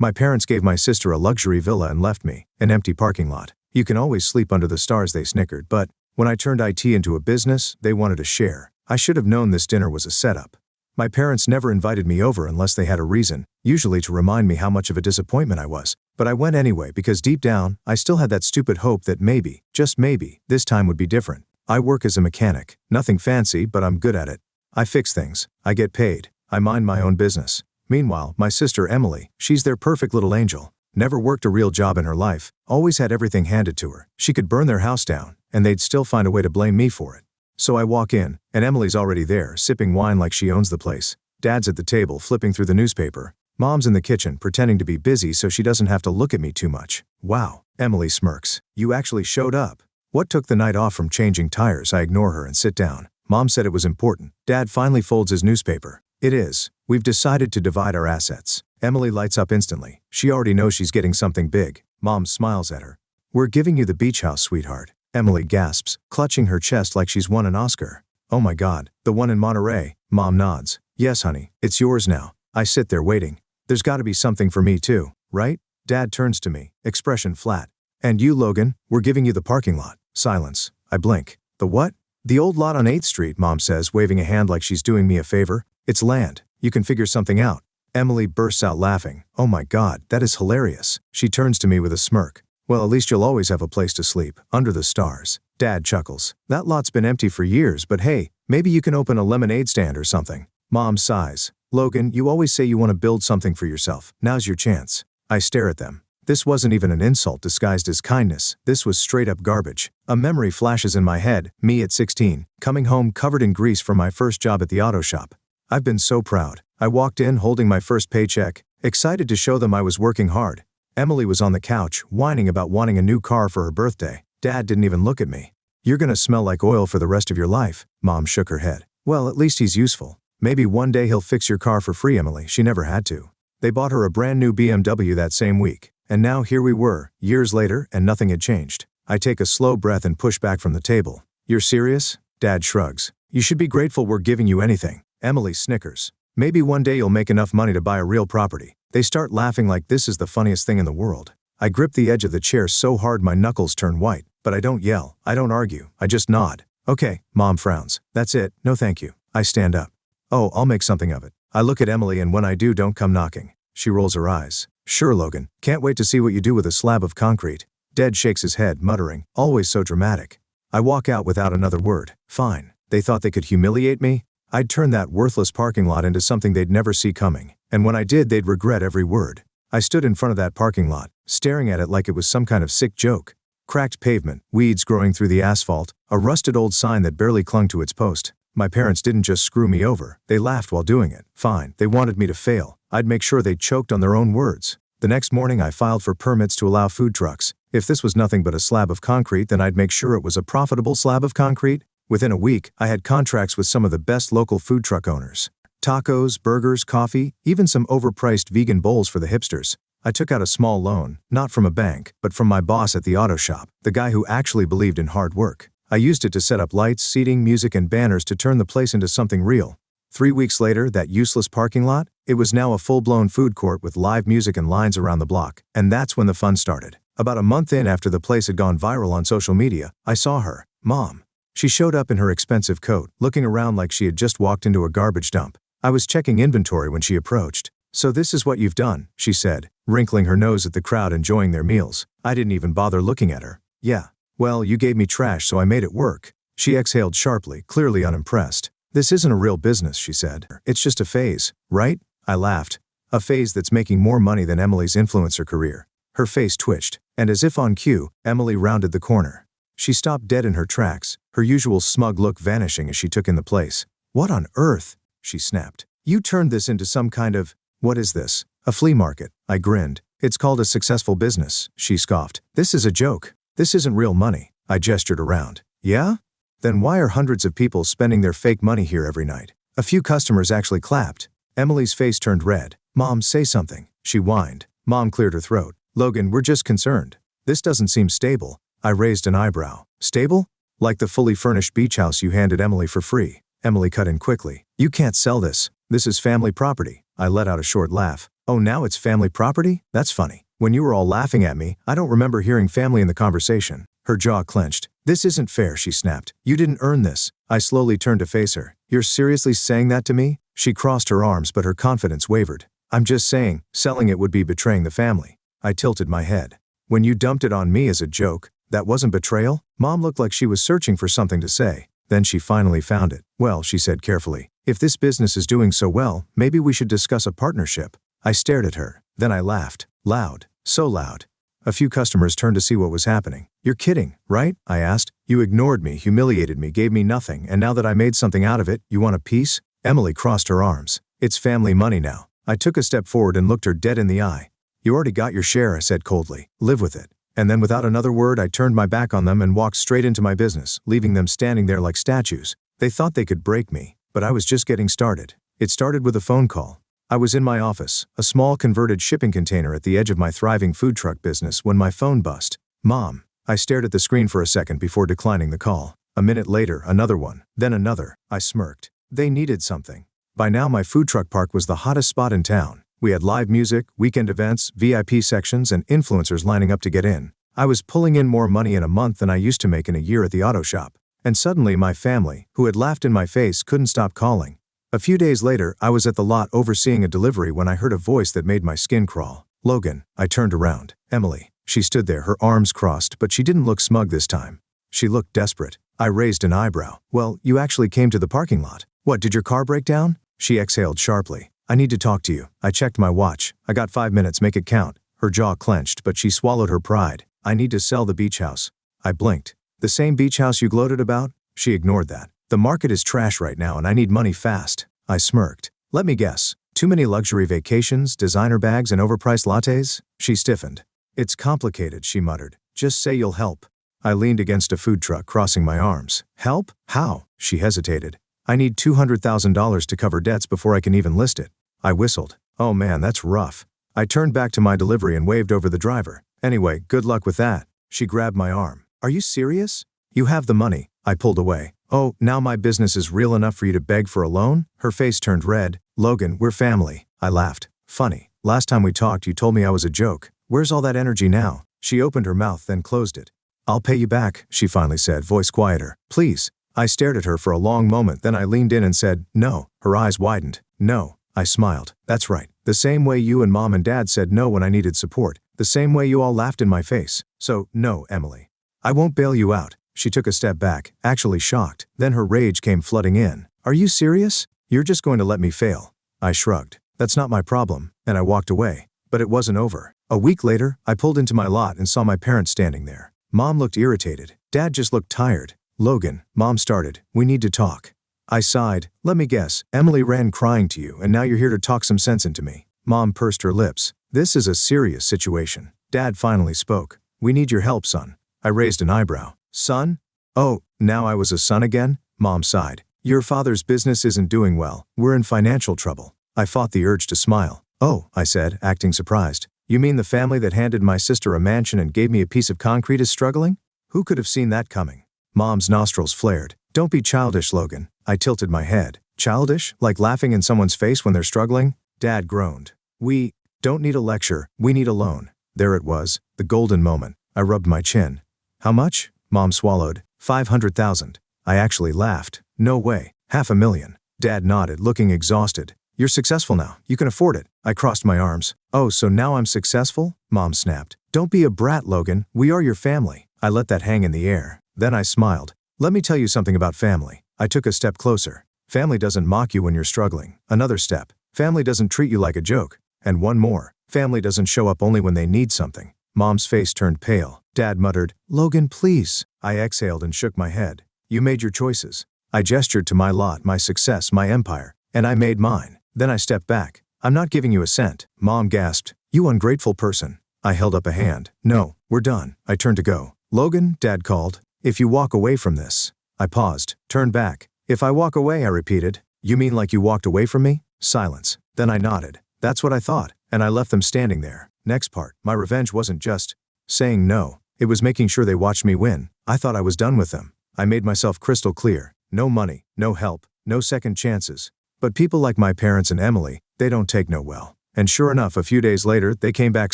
My parents gave my sister a luxury villa and left me an empty parking lot. You can always sleep under the stars, they snickered, but when I turned IT into a business, they wanted a share. I should have known this dinner was a setup. My parents never invited me over unless they had a reason, usually to remind me how much of a disappointment I was. But I went anyway because deep down, I still had that stupid hope that maybe, just maybe, this time would be different. I work as a mechanic. Nothing fancy, but I'm good at it. I fix things. I get paid. I mind my own business. Meanwhile, my sister Emily, she's their perfect little angel. Never worked a real job in her life, always had everything handed to her. She could burn their house down, and they'd still find a way to blame me for it. So I walk in, and Emily's already there, sipping wine like she owns the place. Dad's at the table, flipping through the newspaper. Mom's in the kitchen, pretending to be busy so she doesn't have to look at me too much. Wow, Emily smirks. You actually showed up. What took the night off from changing tires? I ignore her and sit down. Mom said it was important. Dad finally folds his newspaper. It is. We've decided to divide our assets. Emily lights up instantly. She already knows she's getting something big. Mom smiles at her. We're giving you the beach house, sweetheart. Emily gasps, clutching her chest like she's won an Oscar. Oh my God, the one in Monterey. Mom nods. Yes, honey, it's yours now. I sit there waiting. There's got to be something for me too, right? Dad turns to me, expression flat. And you, Logan, we're giving you the parking lot. Silence. I blink. The what? The old lot on 8th Street, Mom says, waving a hand like she's doing me a favor. It's land. You can figure something out. Emily bursts out laughing. Oh my God, that is hilarious. She turns to me with a smirk. Well, at least you'll always have a place to sleep, under the stars. Dad chuckles. That lot's been empty for years, but hey, maybe you can open a lemonade stand or something. Mom sighs. Logan, you always say you want to build something for yourself. Now's your chance. I stare at them. This wasn't even an insult disguised as kindness. This was straight up garbage. A memory flashes in my head, me at 16, coming home covered in grease from my first job at the auto shop. I've been so proud. I walked in holding my first paycheck, excited to show them I was working hard. Emily was on the couch, whining about wanting a new car for her birthday. Dad didn't even look at me. You're gonna smell like oil for the rest of your life. Mom shook her head. Well, at least he's useful. Maybe one day he'll fix your car for free, Emily. She never had to. They bought her a brand new BMW that same week. And now here we were, years later, and nothing had changed. I take a slow breath and push back from the table. You're serious? Dad shrugs. You should be grateful we're giving you anything. Emily snickers. Maybe one day you'll make enough money to buy a real property. They start laughing like this is the funniest thing in the world. I grip the edge of the chair so hard my knuckles turn white, but I don't yell, I don't argue, I just nod. Okay, Mom frowns. That's it, no thank you. I stand up. Oh, I'll make something of it. I look at Emily and when I do, don't come knocking. She rolls her eyes. Sure, Logan. Can't wait to see what you do with a slab of concrete. Dad shakes his head, muttering, always so dramatic. I walk out without another word. Fine. They thought they could humiliate me? I'd turn that worthless parking lot into something they'd never see coming. And when I did, they'd regret every word. I stood in front of that parking lot, staring at it like it was some kind of sick joke. Cracked pavement, weeds growing through the asphalt, a rusted old sign that barely clung to its post. My parents didn't just screw me over, they laughed while doing it. Fine, they wanted me to fail. I'd make sure they choked on their own words. The next morning I filed for permits to allow food trucks. If this was nothing but a slab of concrete, then I'd make sure it was a profitable slab of concrete. Within a week, I had contracts with some of the best local food truck owners. Tacos, burgers, coffee, even some overpriced vegan bowls for the hipsters. I took out a small loan, not from a bank, but from my boss at the auto shop, the guy who actually believed in hard work. I used it to set up lights, seating, music, and banners to turn the place into something real. 3 weeks later, that useless parking lot, it was now a full-blown food court with live music and lines around the block. And that's when the fun started. About a month in after the place had gone viral on social media, I saw her, Mom. She showed up in her expensive coat, looking around like she had just walked into a garbage dump. I was checking inventory when she approached. So this is what you've done, she said, wrinkling her nose at the crowd enjoying their meals. I didn't even bother looking at her. Yeah. Well, you gave me trash, so I made it work. She exhaled sharply, clearly unimpressed. This isn't a real business, she said. It's just a phase, right? I laughed. A phase that's making more money than Emily's influencer career. Her face twitched, and as if on cue, Emily rounded the corner. She stopped dead in her tracks, her usual smug look vanishing as she took in the place. What on earth? She snapped. You turned this into some kind of, what is this? A flea market. I grinned. It's called a successful business, she scoffed. This is a joke. This isn't real money. I gestured around. Yeah? Then why are hundreds of people spending their fake money here every night? A few customers actually clapped. Emily's face turned red. Mom, say something, she whined. Mom cleared her throat. Logan, we're just concerned. This doesn't seem stable. I raised an eyebrow. Stable? Like the fully furnished beach house you handed Emily for free. Emily cut in quickly. You can't sell this. This is family property. I let out a short laugh. Oh, now it's family property? That's funny. When you were all laughing at me, I don't remember hearing family in the conversation. Her jaw clenched. This isn't fair, she snapped. You didn't earn this. I slowly turned to face her. You're seriously saying that to me? She crossed her arms, but her confidence wavered. I'm just saying, selling it would be betraying the family. I tilted my head. When you dumped it on me as a joke, that wasn't betrayal? Mom looked like she was searching for something to say. Then she finally found it. Well, she said carefully, if this business is doing so well, maybe we should discuss a partnership. I stared at her. Then I laughed. Loud. So loud. A few customers turned to see what was happening. You're kidding, right? I asked. You ignored me, humiliated me, gave me nothing, and now that I made something out of it, you want a piece? Emily crossed her arms. It's family money now. I took a step forward and looked her dead in the eye. You already got your share, I said coldly. Live with it. And then without another word, I turned my back on them and walked straight into my business, leaving them standing there like statues. They thought they could break me, but I was just getting started. It started with a phone call. I was in my office, a small converted shipping container at the edge of my thriving food truck business when my phone buzzed. Mom. I stared at the screen for a second before declining the call. A minute later, another one, then another. I smirked. They needed something. By now my food truck park was the hottest spot in town. We had live music, weekend events, VIP sections, and influencers lining up to get in. I was pulling in more money in a month than I used to make in a year at the auto shop. And suddenly my family, who had laughed in my face, couldn't stop calling. A few days later, I was at the lot overseeing a delivery when I heard a voice that made my skin crawl. Logan. I turned around. Emily. She stood there, her arms crossed, but she didn't look smug this time. She looked desperate. I raised an eyebrow. Well, you actually came to the parking lot. What, did your car break down? She exhaled sharply. I need to talk to you. I checked my watch. I got 5 minutes, make it count. Her jaw clenched, but she swallowed her pride. I need to sell the beach house. I blinked. The same beach house you gloated about? She ignored that. The market is trash right now and I need money fast. I smirked. Let me guess. Too many luxury vacations, designer bags, and overpriced lattes? She stiffened. It's complicated, she muttered. Just say you'll help. I leaned against a food truck, crossing my arms. Help? How? She hesitated. I need $200,000 to cover debts before I can even list it. I whistled. Oh man, that's rough. I turned back to my delivery and waved over the driver. Anyway, good luck with that. She grabbed my arm. Are you serious? You have the money. I pulled away. Oh, now my business is real enough for you to beg for a loan? Her face turned red. Logan, we're family. I laughed. Funny. Last time we talked, you told me I was a joke. Where's all that energy now? She opened her mouth, then closed it. I'll pay you back, she finally said, voice quieter. Please. I stared at her for a long moment, then I leaned in and said, no. Her eyes widened. No. I smiled. That's right. The same way you and Mom and Dad said no when I needed support. The same way you all laughed in my face. So, no, Emily. I won't bail you out. She took a step back, actually shocked. Then her rage came flooding in. Are you serious? You're just going to let me fail. I shrugged. That's not my problem. And I walked away. But it wasn't over. A week later, I pulled into my lot and saw my parents standing there. Mom looked irritated. Dad just looked tired. Logan, Mom started. We need to talk. I sighed. Let me guess. Emily ran crying to you and now you're here to talk some sense into me. Mom pursed her lips. This is a serious situation. Dad finally spoke. We need your help, son. I raised an eyebrow. Son? Oh, now I was a son again? Mom sighed. Your father's business isn't doing well. We're in financial trouble. I fought the urge to smile. Oh, I said, acting surprised. You mean the family that handed my sister a mansion and gave me a piece of concrete is struggling? Who could have seen that coming? Mom's nostrils flared. Don't be childish, Logan. I tilted my head. Childish? Like laughing in someone's face when they're struggling? Dad groaned. We don't need a lecture. We need a loan. There it was, the golden moment. I rubbed my chin. How much? Mom swallowed. 500,000. I actually laughed. No way. $500,000. Dad nodded, looking exhausted. You're successful now. You can afford it. I crossed my arms. Oh, so now I'm successful? Mom snapped. Don't be a brat, Logan. We are your family. I let that hang in the air. Then I smiled. Let me tell you something about family. I took a step closer. Family doesn't mock you when you're struggling. Another step. Family doesn't treat you like a joke. And one more. Family doesn't show up only when they need something. Mom's face turned pale. Dad muttered, Logan, please. I exhaled and shook my head. You made your choices. I gestured to my lot, my success, my empire. And I made mine. Then I stepped back. I'm not giving you a cent. Mom gasped. You ungrateful person. I held up a hand. No, we're done. I turned to go. Logan, Dad called. If you walk away from this. I paused, turned back. If I walk away, I repeated. You mean like you walked away from me? Silence. Then I nodded. That's what I thought. And I left them standing there. Next part, my revenge wasn't just saying no. It was making sure they watched me win. I thought I was done with them. I made myself crystal clear. No money, no help, no second chances. But people like my parents and Emily, they don't take no well. And sure enough, a few days later, they came back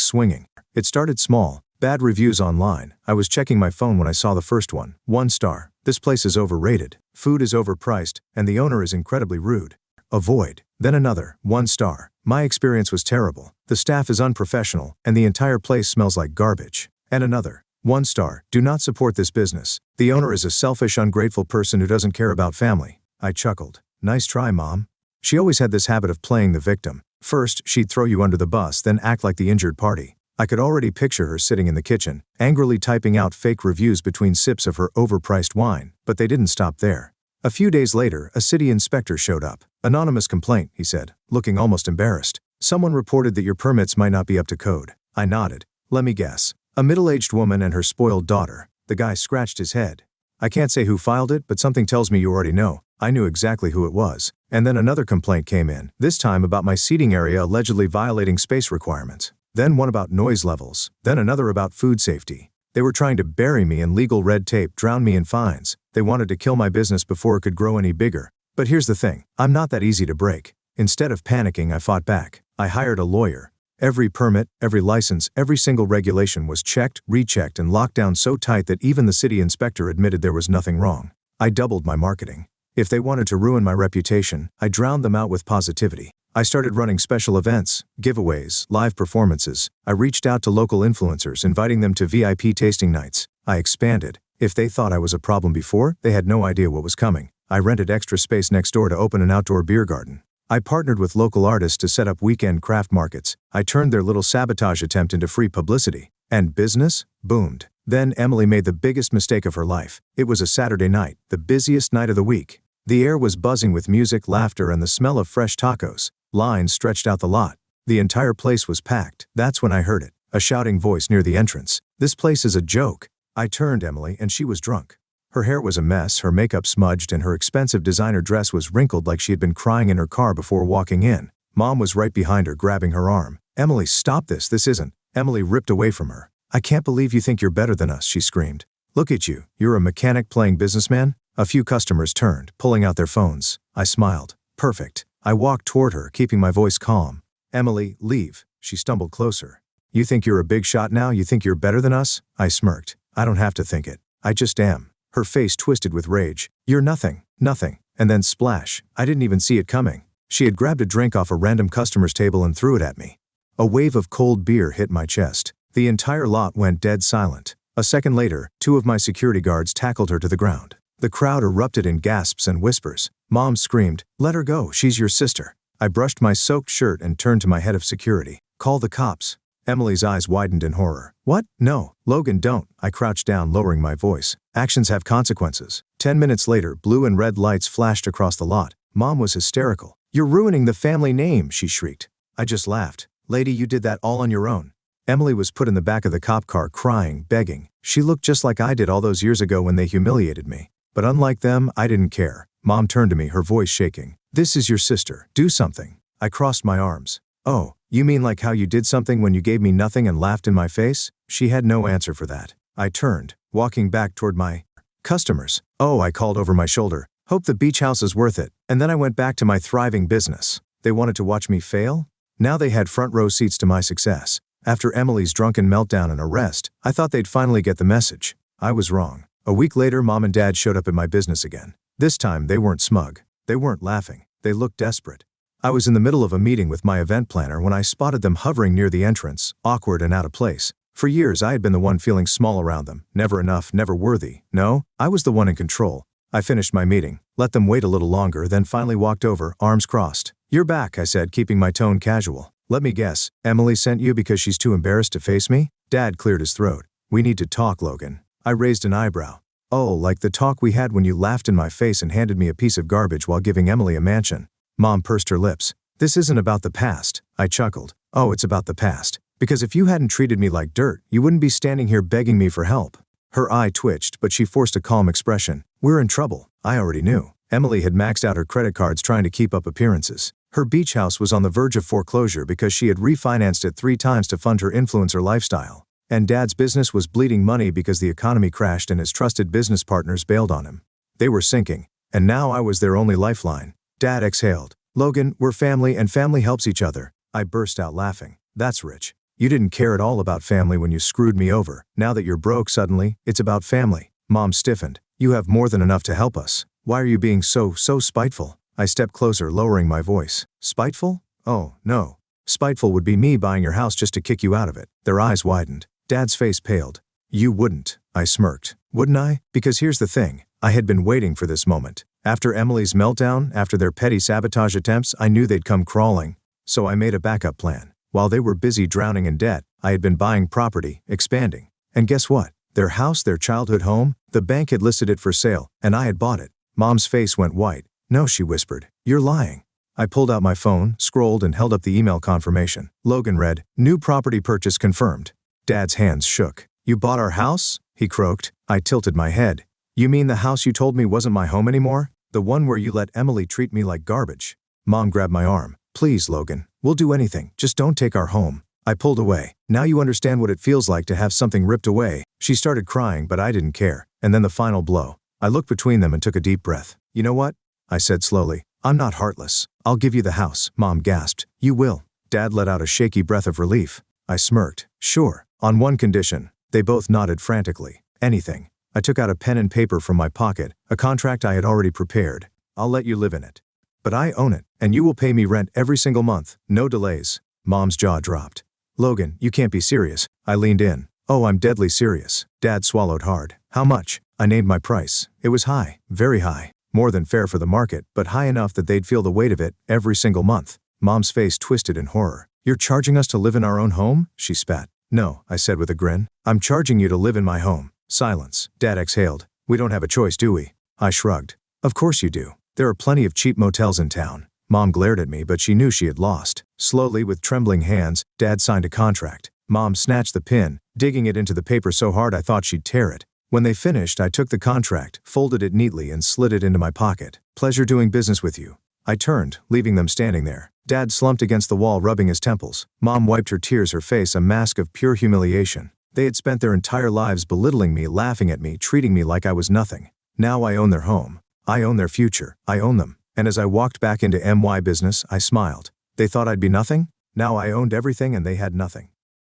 swinging. It started small. Bad reviews online. I was checking my phone when I saw the first one. 1 star. This place is overrated. Food is overpriced, and the owner is incredibly rude. Avoid. Then another. 1 star. My experience was terrible. The staff is unprofessional, and the entire place smells like garbage. And another. 1 star. Do not support this business. The owner is a selfish, ungrateful person who doesn't care about family. I chuckled. Nice try, Mom. She always had this habit of playing the victim. First, she'd throw you under the bus, then act like the injured party. I could already picture her sitting in the kitchen, angrily typing out fake reviews between sips of her overpriced wine, but they didn't stop there. A few days later, a city inspector showed up. Anonymous complaint, he said, looking almost embarrassed. Someone reported that your permits might not be up to code. I nodded. Let me guess. A middle-aged woman and her spoiled daughter. The guy scratched his head. I can't say who filed it, but something tells me you already know. I knew exactly who it was. And then another complaint came in, this time about my seating area allegedly violating space requirements. Then one about noise levels. Then another about food safety. They were trying to bury me in legal red tape, drown me in fines. They wanted to kill my business before it could grow any bigger. But here's the thing. I'm not that easy to break. Instead of panicking, I fought back. I hired a lawyer. Every permit, every license, every single regulation was checked, rechecked, and locked down so tight that even the city inspector admitted there was nothing wrong. I doubled my marketing. If they wanted to ruin my reputation, I drowned them out with positivity. I started running special events, giveaways, live performances. I reached out to local influencers, inviting them to VIP tasting nights. I expanded. If they thought I was a problem before, they had no idea what was coming. I rented extra space next door to open an outdoor beer garden. I partnered with local artists to set up weekend craft markets. I turned their little sabotage attempt into free publicity. And business boomed. Then Emily made the biggest mistake of her life. It was a Saturday night, the busiest night of the week. The air was buzzing with music, laughter, and the smell of fresh tacos. Lines stretched out the lot. The entire place was packed. That's when I heard it. A shouting voice near the entrance. This place is a joke. I turned Emily, and she was drunk. Her hair was a mess, her makeup smudged, and her expensive designer dress was wrinkled like she had been crying in her car before walking in. Mom was right behind her, grabbing her arm. Emily, stop this. This isn't. Emily ripped away from her. I can't believe you think you're better than us, she screamed. Look at you. You're a mechanic playing businessman? A few customers turned, pulling out their phones. I smiled. Perfect. I walked toward her, keeping my voice calm. Emily, leave. She stumbled closer. You think you're a big shot now? You think you're better than us? I smirked. I don't have to think it. I just am. Her face twisted with rage. You're nothing. Nothing. And then splash. I didn't even see it coming. She had grabbed a drink off a random customer's table and threw it at me. A wave of cold beer hit my chest. The entire lot went dead silent. A second later, 2 of my security guards tackled her to the ground. The crowd erupted in gasps and whispers. Mom screamed, "Let her go, she's your sister." I brushed my soaked shirt and turned to my head of security. Call the cops. Emily's eyes widened in horror. What? No, Logan, don't. I crouched down, lowering my voice. Actions have consequences. 10 minutes later, blue and red lights flashed across the lot. Mom was hysterical. You're ruining the family name, she shrieked. I just laughed. Lady, you did that all on your own. Emily was put in the back of the cop car, crying, begging. She looked just like I did all those years ago when they humiliated me. But unlike them, I didn't care. Mom turned to me, her voice shaking. This is your sister. Do something. I crossed my arms. Oh, you mean like how you did something when you gave me nothing and laughed in my face? She had no answer for that. I turned, walking back toward my customers. Oh, I called over my shoulder. Hope the beach house is worth it. And then I went back to my thriving business. They wanted to watch me fail? Now they had front row seats to my success. After Emily's drunken meltdown and arrest, I thought they'd finally get the message. I was wrong. A week later, Mom and Dad showed up at my business again. This time, they weren't smug. They weren't laughing. They looked desperate. I was in the middle of a meeting with my event planner when I spotted them hovering near the entrance, awkward and out of place. For years, I had been the one feeling small around them. Never enough, never worthy. No, I was the one in control. I finished my meeting, let them wait a little longer, then finally walked over, arms crossed. You're back, I said, keeping my tone casual. Let me guess, Emily sent you because she's too embarrassed to face me? Dad cleared his throat. We need to talk, Logan. I raised an eyebrow. Oh, like the talk we had when you laughed in my face and handed me a piece of garbage while giving Emily a mansion. Mom pursed her lips. This isn't about the past. I chuckled. Oh, it's about the past. Because if you hadn't treated me like dirt, you wouldn't be standing here begging me for help. Her eye twitched, but she forced a calm expression. We're in trouble. I already knew. Emily had maxed out her credit cards trying to keep up appearances. Her beach house was on the verge of foreclosure because she had refinanced it 3 times to fund her influencer lifestyle. And Dad's business was bleeding money because the economy crashed and his trusted business partners bailed on him. They were sinking. And now I was their only lifeline. Dad exhaled. Logan, we're family and family helps each other. I burst out laughing. That's rich. You didn't care at all about family when you screwed me over. Now that you're broke suddenly, it's about family. Mom stiffened. You have more than enough to help us. Why are you being so spiteful? I stepped closer, lowering my voice. Spiteful? Oh, no. Spiteful would be me buying your house just to kick you out of it. Their eyes widened. Dad's face paled. You wouldn't, I smirked. Wouldn't I? Because here's the thing. I had been waiting for this moment. After Emily's meltdown, after their petty sabotage attempts, I knew they'd come crawling. So I made a backup plan. While they were busy drowning in debt, I had been buying property, expanding. And guess what? Their house, their childhood home, the bank had listed it for sale, and I had bought it. Mom's face went white. No, she whispered. You're lying. I pulled out my phone, scrolled, and held up the email confirmation. Logan read, new property purchase confirmed. Dad's hands shook. You bought our house? He croaked. I tilted my head. You mean the house you told me wasn't my home anymore? The one where you let Emily treat me like garbage? Mom grabbed my arm. Please, Logan. We'll do anything. Just don't take our home. I pulled away. Now you understand what it feels like to have something ripped away. She started crying, but I didn't care. And then the final blow. I looked between them and took a deep breath. You know what? I said slowly. I'm not heartless. I'll give you the house. Mom gasped. You will. Dad let out a shaky breath of relief. I smirked. Sure. On one condition. They both nodded frantically. Anything. I took out a pen and paper from my pocket, a contract I had already prepared. I'll let you live in it. But I own it, and you will pay me rent every single month. No delays. Mom's jaw dropped. Logan, you can't be serious. I leaned in. Oh, I'm deadly serious. Dad swallowed hard. How much? I named my price. It was high, very high. More than fair for the market, but high enough that they'd feel the weight of it every single month. Mom's face twisted in horror. You're charging us to live in our own home? She spat. No, I said with a grin. I'm charging you to live in my home. Silence. Dad exhaled. We don't have a choice, do we? I shrugged. Of course you do. There are plenty of cheap motels in town. Mom glared at me, but she knew she had lost. Slowly, with trembling hands, Dad signed a contract. Mom snatched the pin, digging it into the paper so hard I thought she'd tear it. When they finished, I took the contract, folded it neatly, and slid it into my pocket. Pleasure doing business with you. I turned, leaving them standing there. Dad slumped against the wall, rubbing his temples. Mom wiped her tears, her face a mask of pure humiliation. They had spent their entire lives belittling me, laughing at me, treating me like I was nothing. Now I own their home. I own their future. I own them. And as I walked back into MY business, I smiled. They thought I'd be nothing? Now I owned everything and they had nothing.